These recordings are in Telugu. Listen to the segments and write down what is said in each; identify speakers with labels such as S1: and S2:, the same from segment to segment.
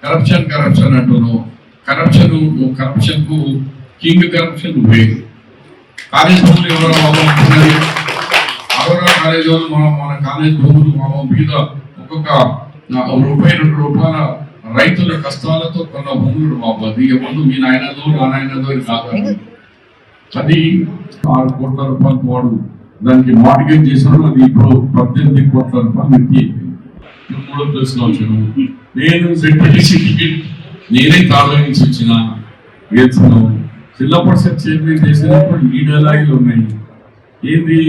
S1: కరప్షన్ అంటున్నావు. కరప్షన్ కు కింగ్ కరప్షన్ నువ్వే. కాలేజ్ భూములు ఎవరో మామూలు అగౌరవ కాలేజ్ వాళ్ళు మన కాలేజ్ భూములు మామూలు మీద ఒక్కొక్క ₹2 రైతుల కష్టాలతో కొన్న భూములు బాబు ఎవరు మీ నాయనదో నా నాయనదో కాదు. అది ₹6 కోట్ల వాడు దానికి మార్గేజ్ చేసినాడు. అది ఇప్పుడు ₹18 కోట్ల నెత్తి 3వ ప్లేస్లో వచ్చాను. నేను టికెట్ నేనే తాళరించి ఇచ్చిన వేస్తున్నావు. జిల్లా పరిషత్ చైర్మన్ చేసినప్పుడు ఈ డైలాగులు ఉన్నాయి. ఏంది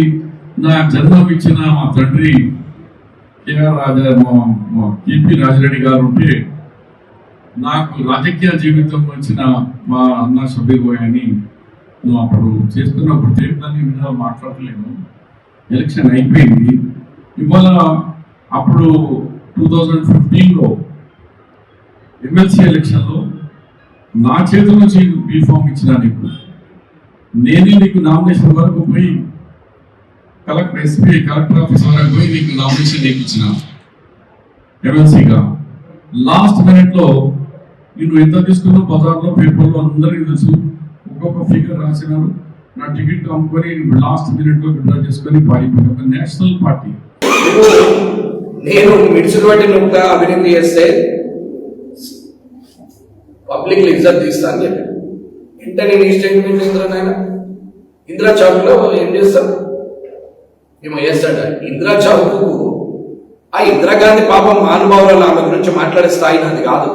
S1: నా జన్మం ఇచ్చిన మా తండ్రి కేపీ రాజరెడ్డి గారు ఉంటే నాకు రాజకీయ జీవితం వచ్చిన మా అన్న షబీర్ బాయ్ అని నువ్వు అప్పుడు చేస్తున్నప్పుడు దాన్ని మీద మాట్లాడలేను. ఎలక్షన్ అయిపోయింది. ఇవాళ అప్పుడు 2015లో ఎమ్మెల్సీ ఎలక్షన్లో నా చేతుల నుంచి బీఫామ్ ఇచ్చిన నేనే నీకు నామినేషన్ వరకు పోయి కలెక్టర్ ఆఫీస్ వరకు పోయి నీకు నామినేషన్ ఇచ్చిన ఎమ్మెల్సీగా. లాస్ట్ మినిట్ లో నువ్వు ఎంత తీసుకున్నావు బజార్లో పేపర్లో అందరికీ తెలుసు. ఒక్కొక్క ఫిగర్ రాసినారు. నా టికెట్ అమ్ముకొని లాస్ట్ మినిట్ లో విడ్రా చేసుకొని పారిపోయి ఒక నేషనల్ పార్టీ.
S2: నేను మిడిసిపల్టీ నువ్వు అవినీతి చేస్తే పబ్లిక్ ఇజ్జత్ తీస్తా అని చెప్పాను. వెంటనే నీ స్టేట్మెంట్ ఇందిరా చౌక్ లో ఏం చేస్తాడు ఏమో చేస్తాడు. ఇందిరా చౌక్ ఆ ఇందిరాగాంధీ పాపం మహానుభావులు ఆమె గురించి మాట్లాడే స్థాయి నాది కాదు.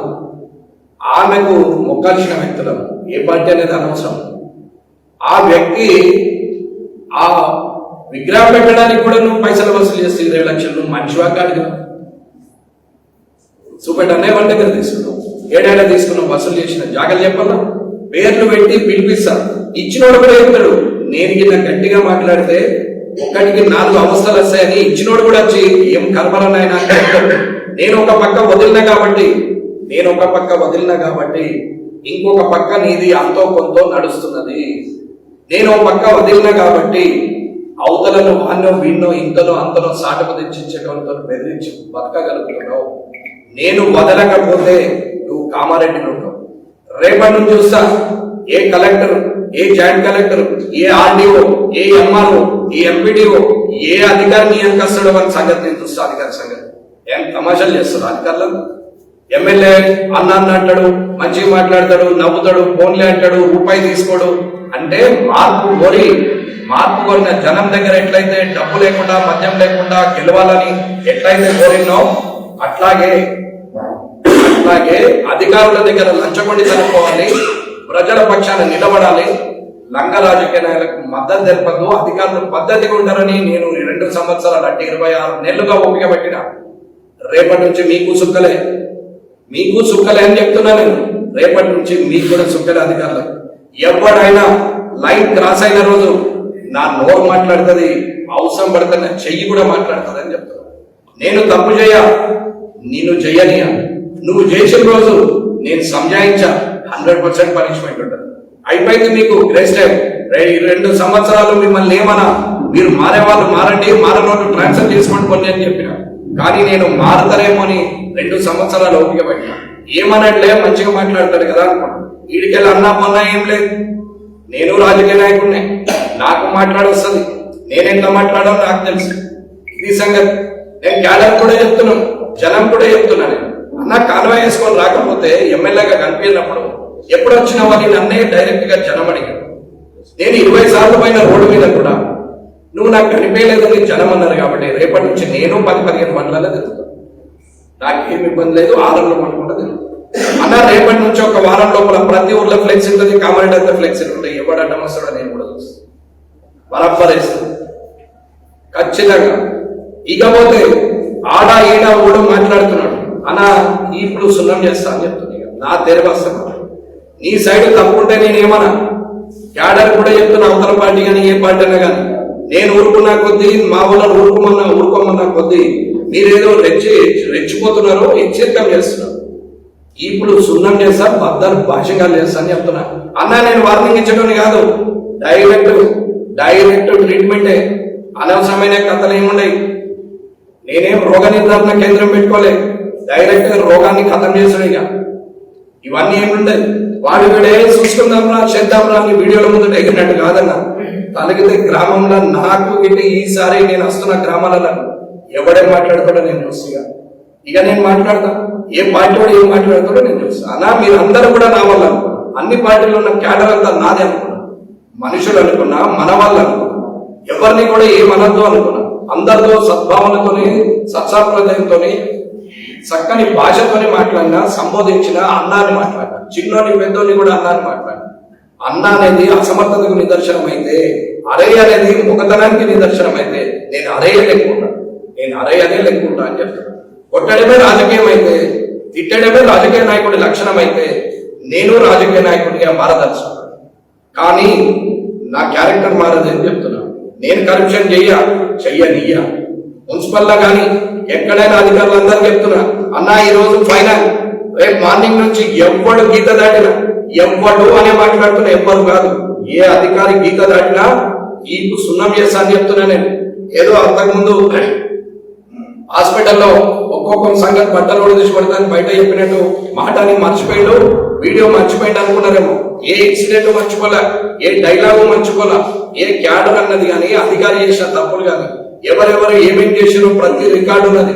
S2: ఆమెకు మొక్కాల్సిన వ్యక్తులం ఏ పార్టీ అనేది అనవసరం. ఆ వ్యక్తి ఆ విగ్రహం పెట్టడానికి కూడా నువ్వు పైసలు వసూలు చేస్తే 20 లక్షలు మంచివా కాదు. చూపెట్టు అన్నయ్య వాళ్ళ దగ్గర తీసుకున్నావు. ఏడైనా తీసుకున్నావు వసూలు చేసిన జాగ్రత్త చెప్పాలా. పేర్లు పెట్టి పిలిపిస్తా. ఇచ్చినోడు కూడా చెప్తాడు. నేను కింద గట్టిగా మాట్లాడితే ఒక్కడికి 4 అవస్థలు వస్తాయని ఇచ్చినోడు కూడా వచ్చి ఏం కలపలన్నాయన నేను ఒక పక్క వదిలినా కాబట్టి ఇంకొక పక్క నీది అంతో కొంత నడుస్తున్నది. నేను ఒక పక్క వదిలినా కాబట్టి అవతలను వాన్నో వీన్నో ఇంతనో అంతనో సాటకు తెచ్చించేటోళ్ళతో బెదిరించి బతకగలుగుతున్నావు. నేను వదలకపోతే నువ్వు కామారెడ్డిలో ఉంటావు. రేపటి నుంచి చూస్తా ఏ కలెక్టర్, ఏ జాయింట్ కలెక్టర్, ఏ ఆర్డీఓ, ఏ ఎంఆర్ఓ, ఏ ఎంపీడీఓ, ఏ అధికారిని ఏం కస్తాడో అని సంగతి నేను చూస్తా. అధికారి సంగతి ఏం తమాషాలు చేస్తారు అధికారులను. ఎమ్మెల్యే అన్న అంటాడు, మంచిగా మాట్లాడతాడు, నవ్వుతాడు, ఫోన్లే అంటాడు, రూపాయి తీసుకోడు. అంటే మార్పు కోరిన జనం దగ్గర ఎట్లయితే డబ్బు లేకుండా మద్యం లేకుండా గెలవాలని ఎట్లయితే కోరినావు అట్లాగే అధికారుల దగ్గర లంచగొండి చనిపోవాలి, ప్రజల పక్షాన నిలబడాలి. లంగ రాజకీయ నాయకులకు మద్దతు తెలపదు. అధికారులు పద్ధతిగా ఉంటారని నేను 2 సంవత్సరాలు అంటే 26 నెలలుగా ఓపిక పెట్టిన. రేపటి నుంచి మీకు సుక్కలే అని చెప్తున్నా నేను. రేపటి నుంచి మీకు కూడా సుక్కలే అధికారులకు. ఎవడైనా లైన్ క్రాస్ అయిన రోజు నా నోరు మాట్లాడుతుంది, అవసరం పడితే నా చెయ్యి కూడా మాట్లాడుతుంది అని చెప్తున్నా. నేను తప్పు నేను చెయ్యనియా. నువ్వు చేసిన రోజు నేను సంజాయించా 100% పనిష్మెంట్ ఉంటుంది. అయిపోయింది మీకు గ్రేస్ టైం. 2 సంవత్సరాలు మిమ్మల్ని ఏమన్నా మీరు మారేవాళ్ళు మారండి, మారనోళ్ళు ట్రాన్స్ఫర్ చేసుకోండి కొన్ని అని చెప్పిన. కానీ నేను మారుతారేమో అని 2 సంవత్సరాలు ఓపిక పెట్టిన. ఏమన్నట్లే మంచిగా మాట్లాడతాడు కదా అనుకోండి. వీడికెళ్ళి అన్నా మొన్న ఏం లేదు. నేను రాజకీయ నాయకుడినే, నాకు మాట్లాడొస్తుంది. నేనెంత మాట్లాడో నాకు తెలుసు. ఇది సంగతి. నేను క్యాడర్ కూడా చెప్తున్నాను, జనం కూడా చెప్తున్నాను. అన్న కాలువ వేసుకొని రాకపోతే ఎమ్మెల్యేగా కనిపించినప్పుడు ఎప్పుడు వచ్చిన వారిని నన్నే డైరెక్ట్ గా జనం అడిగాడు. నేను 20 సార్లు పైన రోడ్డు మీద కూడా నువ్వు నాకు కనిపించలేదని జనం అన్నారు. కాబట్టి రేపటి నుంచి నేను 10-15 మండలాల్లో తిరుగుతాను. నాకేం ఇబ్బంది లేదు. 6 మండలం తిరుగుతాను అన్న. రేపటి నుంచి ఒక వారం లోపల ప్రతి ఊర్లో ఫ్లెక్స్ ఉంటుంది, కామారెడ్డి అంతా ఫ్లెక్సీలు ఉంటాయి. ఎవడు అడ్డం వస్తాడో నేను కూడా చూస్తాను, బరాబరేస్తాను ఖచ్చితంగా. ఇకపోతే ఆడ ఈడ కూడా మాట్లాడుతున్నాడు అన్న, ఇప్పుడు సున్నం చేస్తా అని చెప్తుంది. నా తెరవస్తాను. నీ సైడ్ తప్పుంటే నేనేమన్నా క్యాడర్ కూడా చెప్తున్నా, అవతల పార్టీ కానీ ఏ పార్టీ అయినా కానీ. నేను ఊరుకున్నా కొద్దీ మా వాళ్ళని ఊరుకోమన్నా కొద్దీ మీరేదో రెచ్చిపోతున్నారో హెచ్చరికం చేస్తున్నారు. ఇప్పుడు సున్నం చేస్తా, బద్దలు భాషంగాలు చేస్తా అని చెప్తున్నా. అన్న నేను వార్నింగ్ ఇచ్చడం కాదు, డైరెక్ట్ ట్రీట్మెంటే. అనవసరమైన కథలు ఏమున్నాయి. నేనేం రోగ నిర్ధారణ కేంద్రం పెట్టుకోలే. డైరెక్ట్ గా రోగాన్ని ఖతం చేసాడు. ఇక ఇవన్నీ ఏముంటాయి, వాడు వీడే చూసుకుందాంరా చేద్దాంరా అని వీడియోల ముందు ఎగిరినట్టు కాదన్న. తలగితే గ్రామంలో నాకు ఇటు ఈసారి నేను వస్తున్న గ్రామాలలో ఎవడే మాట్లాడతాడో నేను చూస్తా. ఇక నేను మాట్లాడతా, ఏ పార్టీ వాడు ఏం మాట్లాడతాడో నేను చూస్తా. అలా మీరు అందరూ కూడా నా వల్ల అన్ని పార్టీలో ఉన్న క్యాడర్ అంతా నాదే అనుకున్నా, మనుషులు అనుకున్నా, మన వాళ్ళు అనుకున్నా, ఎవరిని కూడా ఏమనద్దు అనుకున్నా. అందరితో సద్భావనతోని సత్సాంప్రదాయంతోని చక్కని భాషతోని మాట్లాడినా, సంబోధించిన అన్నాన్ని మాట్లాడినా, చిన్నోని పెద్దోని కూడా అన్నాన్ని మాట్లాడినా. అన్న అనేది అసమర్థతకు నిదర్శనం అయితే, అరే అనేది ముఖతనానికి నిదర్శనం అయితే నేను అరేయ లేకుండా, నేను అరే అనే లేకుండా అని చెప్తాను. కొట్టడమే రాజకీయం అయితే, తిట్టడమే రాజకీయ నాయకుడి లక్షణం అయితే నేను రాజకీయ నాయకుడిగా మారదలుచుకున్నాను. కానీ నా క్యారెక్టర్ మారదు అని చెప్తున్నాను. నేను కరప్షన్ చెయ్యనియ్యా. మున్సిపల్లో కానీ ఎక్కడైనా అధికారులందరూ చెప్తున్నా, అన్న ఈ రోజు ఫైనల్, రేపు మార్నింగ్ నుంచి ఎవ్వడు గీత దాటినా, ఎవ్వడు అనే మాట్లాడుతున్నా, ఎవ్వరు కాదు. ఏ అధికారి గీత దాటినా ఈకు సున్నం చేస్తా అని చెప్తున్నా. నేను ఏదో అంతకుముందు హాస్పిటల్లో ఒక్కొక్క సంగతి బట్టలు కూడా తీసుకొడతాను బయట చెప్పినట్టు మాటని మర్చిపోయాడు, వీడియో మర్చిపోయాడు అనుకున్నారేమో. ఏ ఇన్సిడెంట్ మర్చిపోలే, ఏ డైలాగు మర్చిపోలే, ఏ క్యాడర్ అన్నది కానీ, అధికారి చేసిన తప్పులు కానీ, ఎవరెవరు ఏమేం చేసినో ప్రతి రికార్డు ఉన్నది.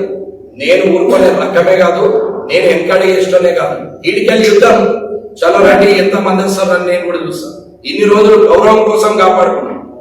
S2: నేను ఊరుకునే రకమే కాదు, నేను ఎంకరేజ్ చేస్తూనే కాదు. వీడికెళ్ళి యుద్ధం చలో రండి, ఎంత మంది వస్తారని నేను కూడా చూస్తాను. ఇన్ని రోజులు గౌరవం కోసం కాపాడుకున్నాను.